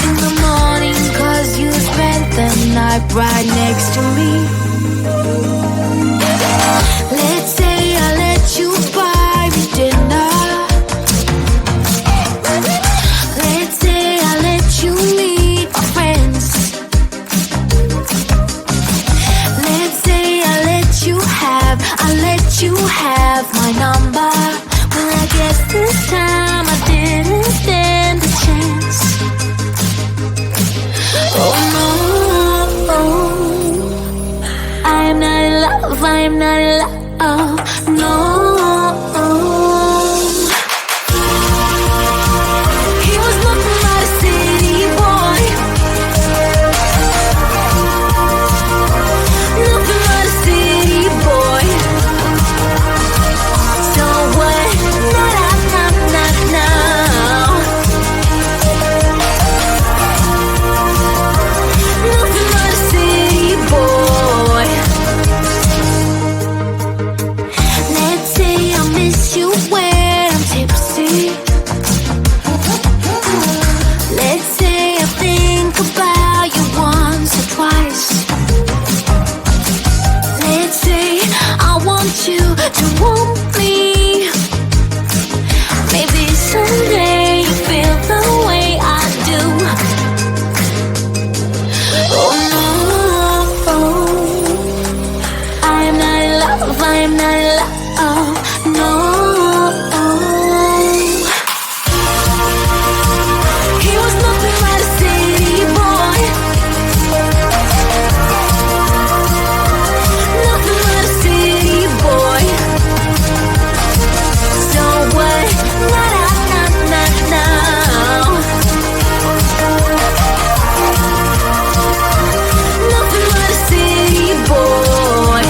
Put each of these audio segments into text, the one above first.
in the morning, 'cause you spent the night right next to me. Let's say I let you buy me dinner. Let's say I let you meet my friends. Let's say I let you have my number. Well, I guess this time I didn't stand a chance. Oh no, I am not in love, I am not in love, no. He was nothing but a city boy, nothing but a city boy. So what? Now. Nothing but a city boy. Let's say I miss you when I'm tipsy. Let's say I think about you once or twice. Let's say I want you to want me. Maybe someday you feel the way I do. Oh no, I am not in love, I am not in love, no. He was nothing but a city boy, nothing but a city boy. So what? Now. Nothing but a city boy.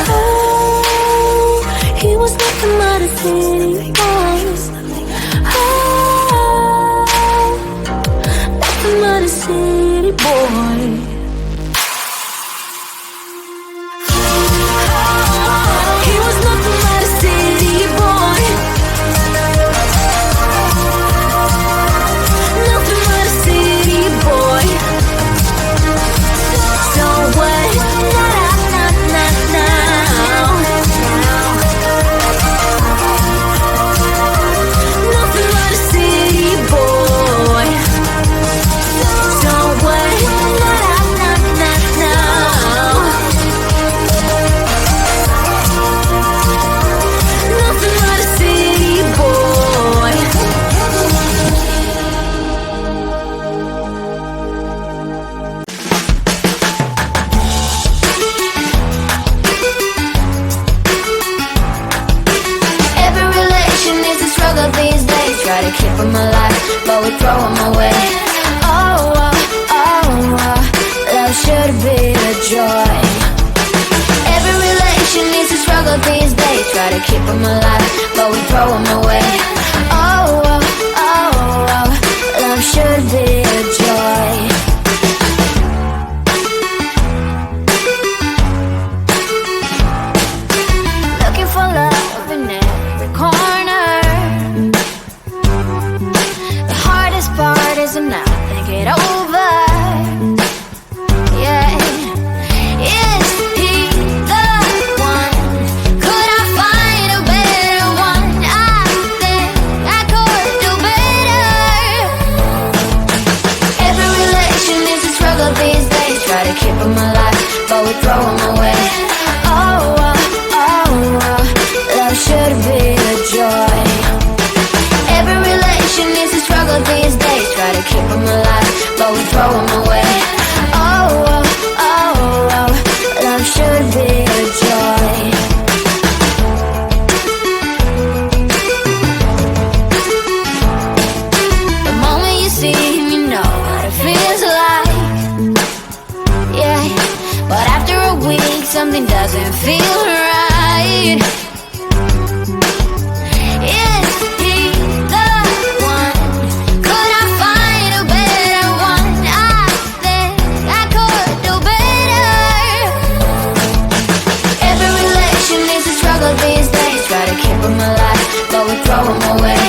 Oh, he was nothing but a city boy. Oh, nothing but a city boy. He was nothing but a city boy. Nothing but a city boy. So what? Now. Nothing but a city boy. So what? Now. Nothing but a city boy. Every relation is a struggle these days. Try to keep them alive, but we throw them away. Love should be a joy. Every relation is a struggle these days. Try to keep them alive, but we throw them away. Love should be a joy. Looking for love in every corner. The hardest part is to not think it over. Yeah. Is he the one? Could I find a better one? I think I could do better. Every relation is a struggle these days. Try to keep them alive, but we throw them away. Love should be a joy. Every relation is a struggle these days. Try to keep them alive, but we throw them away. Love should be a joy. The moment you see him, you know what it feels like. Yeah, but after a week, something doesn't feel right. Is he the one? Could I find a better one? I think I could do better. Every relation is a struggle these days. Try to keep them alive, but we throw them away.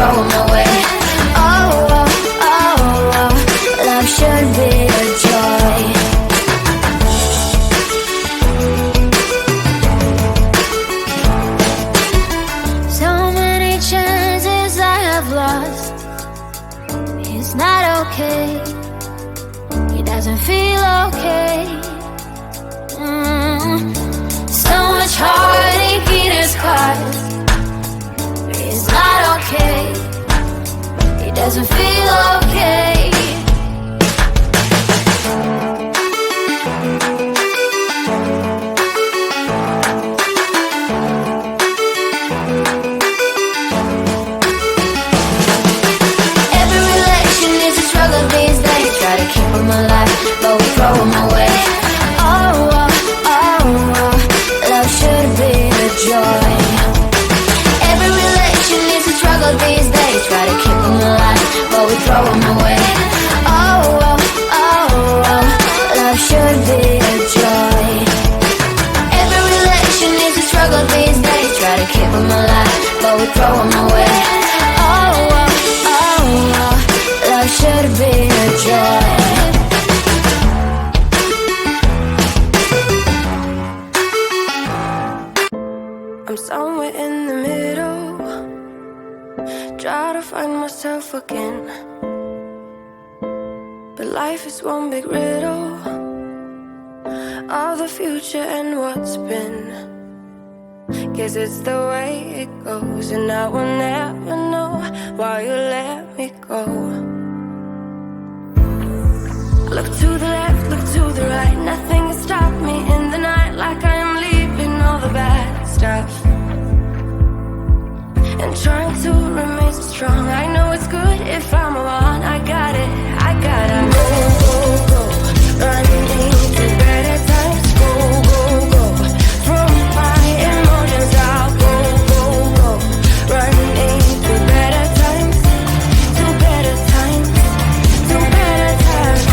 throw them away. Oh, oh, oh, oh, love should be a joy. So many chances I have lost. It's not okay. It doesn't feel okay. So much heartache in his cause. It's not okay. It doesn't feel okay. Every relation is a struggle these days. Try to keep them alive, but we throw them away. Oh, oh, oh, oh, love should be a joy. Every relation is a struggle these days. Try to keep them alive, but we throw them away. Oh, oh, oh, oh, love should be a joy. Every relation is a struggle these days. Try to keep them alive, but we throw them away. Oh, oh, oh, oh, love should be a joy. I'm somewhere in the middle, try to find myself again. But life is one big riddle of the future and what's been. Guess it's the way it goes, and I will never know why you let me go. Look to the left, look to the right, nothing can stop me in the night. Like I am leaving all the bad stuff and trying to remain so strong. I know it's good if I'm wrong. I got it, I gotta go, go, go, running into better times. Go, go, go, from my emotions I'll go, go, go, running into better times, to better times, to better times,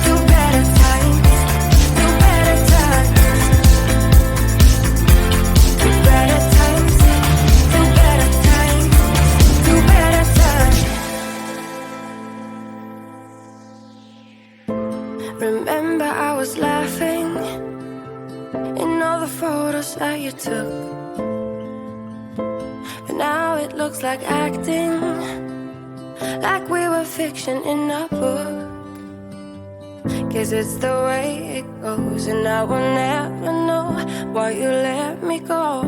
to better times, to better times. Remember I was laughing in all the photos that you took, but now it looks like acting, like we were fiction in a book. Guess it's the way it goes, and I will never know why you let me go.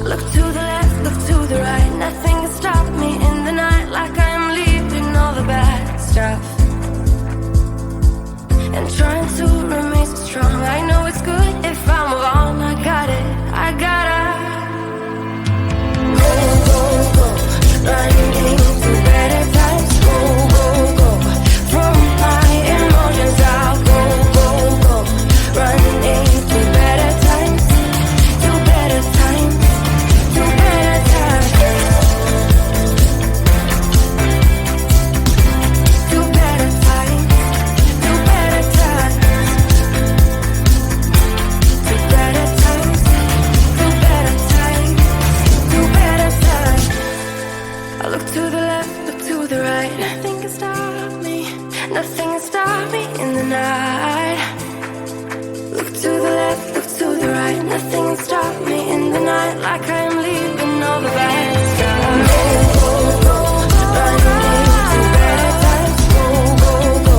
Look to the left, look to the right, nothing can stop me in the night. Like I am leaving all the bad stuff and trying to remain so strong. I know it's good if I'm wrong. I got it, I gotta go, go, go, running into better times. Go, go, go, from my emotions I'll go, go, go, running into better times, to better times, to better times, to better times, to better times, to better times, to better times, to better times. I look to the left, look to the right, nothing can stop me, nothing can stop me in the night. Look to the left, look to the right, nothing can stop me in the night. Like I am leaving all the bad stuff. Go, go, go, running into better times. Go, go, go,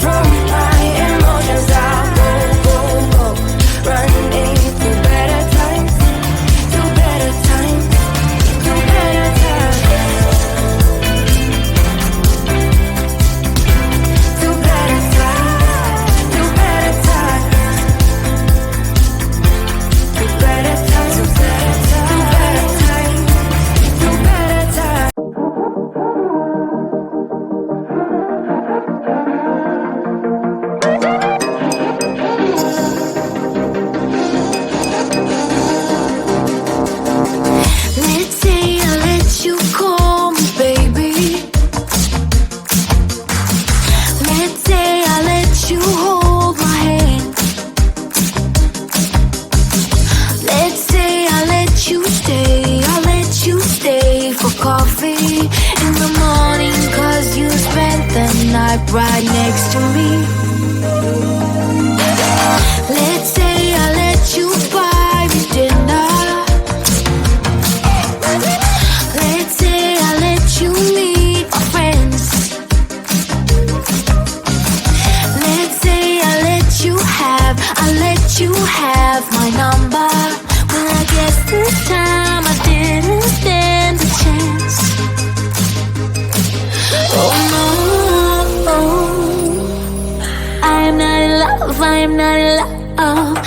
from my emotions I'll go, go, go, running into better times, to better times, to better times, to better times, to better times, to better times, to better times. right next to me. Let's say I let you buy me dinner. Let's say I let you meet my friends. Let's say I let you have my number. Well, I guess this time I didn't stand a chance. Oh no, I'm not in love, I'm not in love.